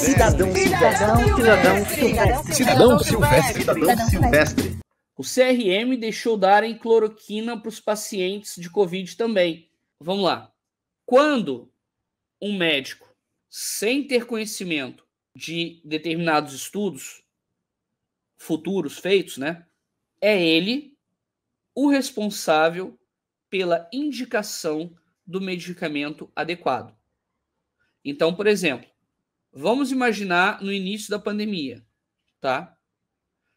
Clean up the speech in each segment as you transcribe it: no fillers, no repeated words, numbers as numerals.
Cidadão Silvestre. O CRM deixou darem cloroquina para os pacientes de Covid também. Vamos lá. Quando um médico, sem ter conhecimento de determinados estudos futuros feitos, né, é ele o responsável pela indicação do medicamento adequado. Então, por exemplo, vamos imaginar no início da pandemia, tá?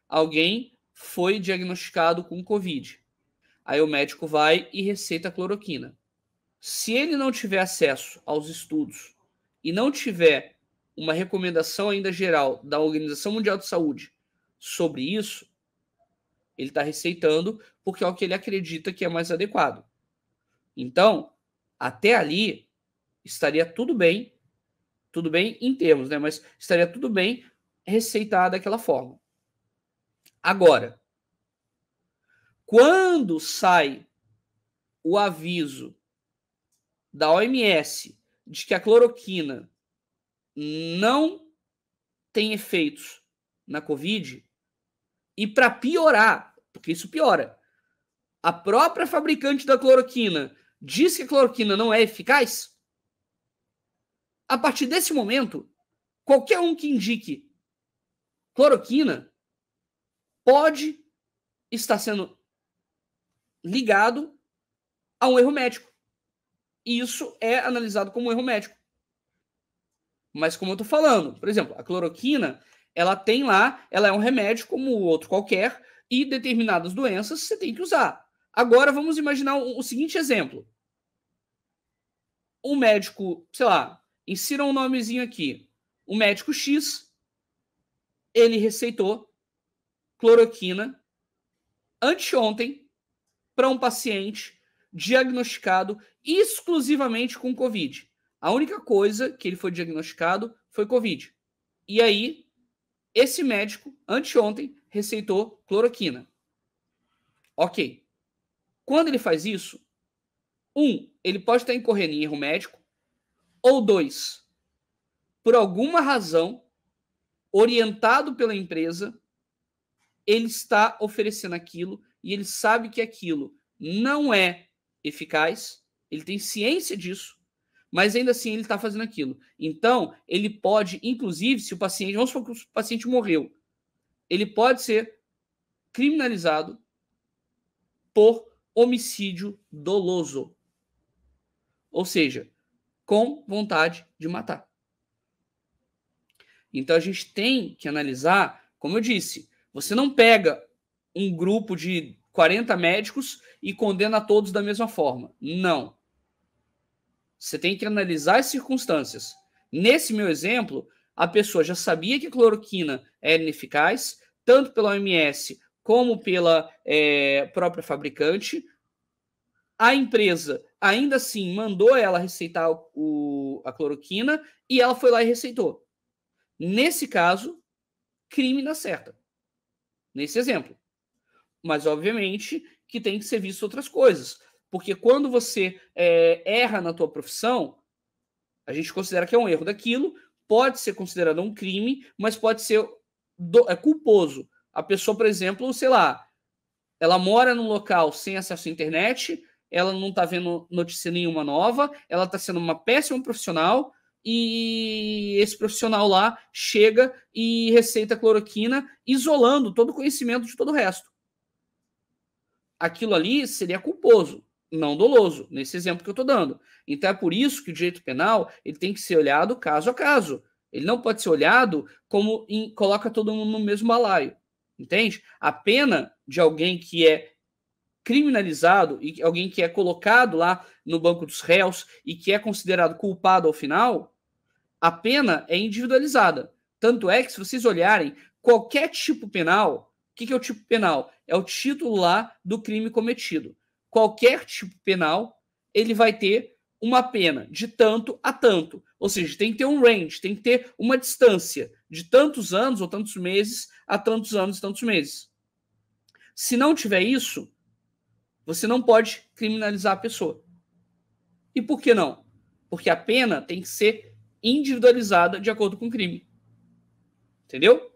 Alguém foi diagnosticado com Covid. Aí o médico vai e receita cloroquina. Se ele não tiver acesso aos estudos e não tiver uma recomendação ainda geral da Organização Mundial de Saúde sobre isso, ele está receitando porque é o que ele acredita que é mais adequado. Então, até ali, estaria tudo bem em termos, né? Mas estaria tudo bem receitar daquela forma. Agora, quando sai o aviso da OMS de que a cloroquina não tem efeitos na Covid, e para piorar, porque isso piora, a própria fabricante da cloroquina diz que a cloroquina não é eficaz, a partir desse momento, qualquer um que indique cloroquina pode estar sendo ligado a um erro médico. E isso é analisado como um erro médico. Mas como eu estou falando, por exemplo, a cloroquina, ela tem lá, ela é um remédio como o outro qualquer, e determinadas doenças você tem que usar. Agora vamos imaginar o seguinte exemplo. Um médico, sei lá, insira um nomezinho aqui. O médico X, ele receitou cloroquina anteontem para um paciente diagnosticado exclusivamente com Covid. A única coisa que ele foi diagnosticado foi Covid. E aí, esse médico, anteontem, receitou cloroquina. Ok. Quando ele faz isso, ele pode estar incorrendo em erro médico, ou 2, por alguma razão, orientado pela empresa, ele está oferecendo aquilo e ele sabe que aquilo não é eficaz, ele tem ciência disso, mas ainda assim ele está fazendo aquilo. Então, ele pode, inclusive, se o paciente, vamos supor que o paciente morreu, ele pode ser criminalizado por homicídio doloso. Ou seja, com vontade de matar. Então a gente tem que analisar, como eu disse, você não pega um grupo de 40 médicos e condena todos da mesma forma. Não. Você tem que analisar as circunstâncias. Nesse meu exemplo, a pessoa já sabia que a cloroquina era ineficaz, tanto pela OMS como pela própria fabricante. A empresa, ainda assim, mandou ela receitar a cloroquina e ela foi lá e receitou. Nesse caso, crime na certa. Nesse exemplo. Mas, obviamente, que tem que ser visto outras coisas. Porque quando você erra na tua profissão, a gente considera que é um erro daquilo, pode ser considerado um crime, mas pode ser culposo. A pessoa, por exemplo, sei lá, ela mora num local sem acesso à internet, ela não está vendo notícia nenhuma nova, ela está sendo uma péssima profissional, e esse profissional lá chega e receita cloroquina, isolando todo o conhecimento de todo o resto. Aquilo ali seria culposo, não doloso, nesse exemplo que eu estou dando. Então é por isso que o direito penal ele tem que ser olhado caso a caso. Ele não pode ser olhado como coloca todo mundo no mesmo balaio. Entende? A pena de alguém que é criminalizado e alguém que é colocado lá no banco dos réus e que é considerado culpado ao final, a pena é individualizada. Tanto é que, se vocês olharem, qualquer tipo penal, o que é o tipo penal? É o título lá do crime cometido. Qualquer tipo penal, ele vai ter uma pena de tanto a tanto. Ou seja, tem que ter um range, tem que ter uma distância de tantos anos ou tantos meses a tantos anos e tantos meses. Se não tiver isso, você não pode criminalizar a pessoa. E por que não? Porque a pena tem que ser individualizada de acordo com o crime. Entendeu?